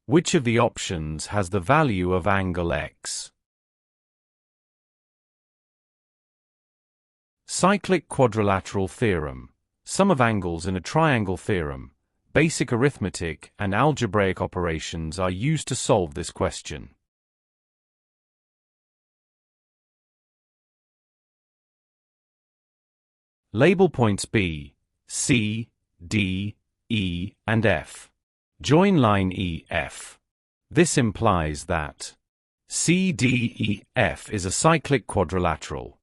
Which of the options has the value of angle x? Cyclic quadrilateral theorem, sum of angles in a triangle theorem, basic arithmetic and algebraic operations are used to solve this question. Label points B, C, D, E, and F. Join line E, F. This implies that C, D, E, F is a cyclic quadrilateral.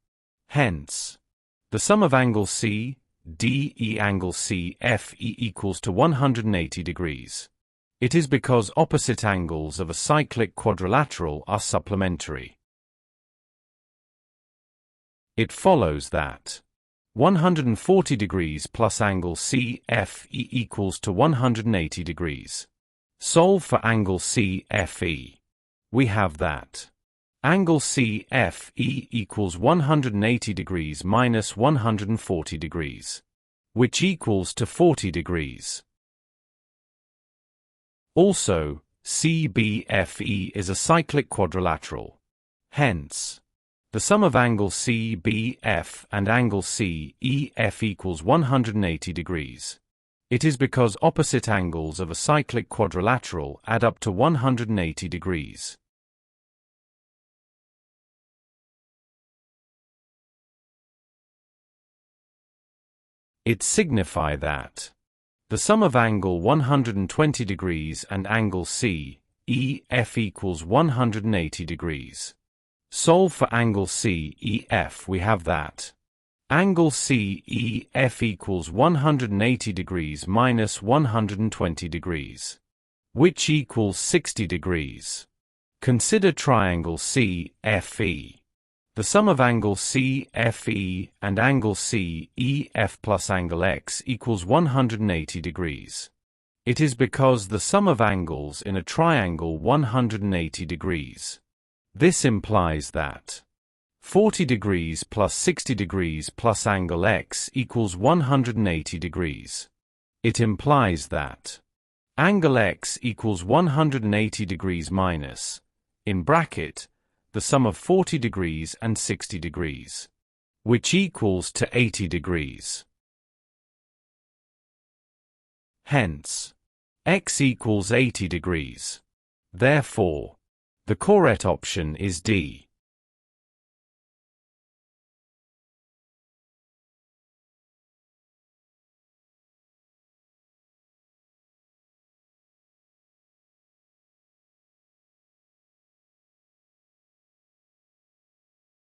Hence, the sum of angle C, D, E angle C, F, E equals to 180 degrees. It is because opposite angles of a cyclic quadrilateral are supplementary. It follows that 140 degrees plus angle C, F, E equals to 180 degrees. Solve for angle C, F, E. We have that angle C, F, E equals 180 degrees minus 140 degrees, which equals to 40 degrees. Also, CBFE is a cyclic quadrilateral. Hence, the sum of angle CBF and angle CEF equals 180 degrees. It is because opposite angles of a cyclic quadrilateral add up to 180 degrees. It signifies that the sum of angle 120 degrees and angle CEF equals 180 degrees. Solve for angle CEF. We have that angle CEF equals 180 degrees minus 120 degrees, which equals 60 degrees. Consider triangle CFE. The sum of angle CFE and angle CEF plus angle X equals 180 degrees. It is because the sum of angles in a triangle 180 degrees. This implies that 40 degrees plus 60 degrees plus angle X equals 180 degrees. It implies that angle X equals 180 degrees minus, in bracket, the sum of 40 degrees and 60 degrees, which equals to 80 degrees. Hence, X equals 80 degrees. Therefore, the correct option is D.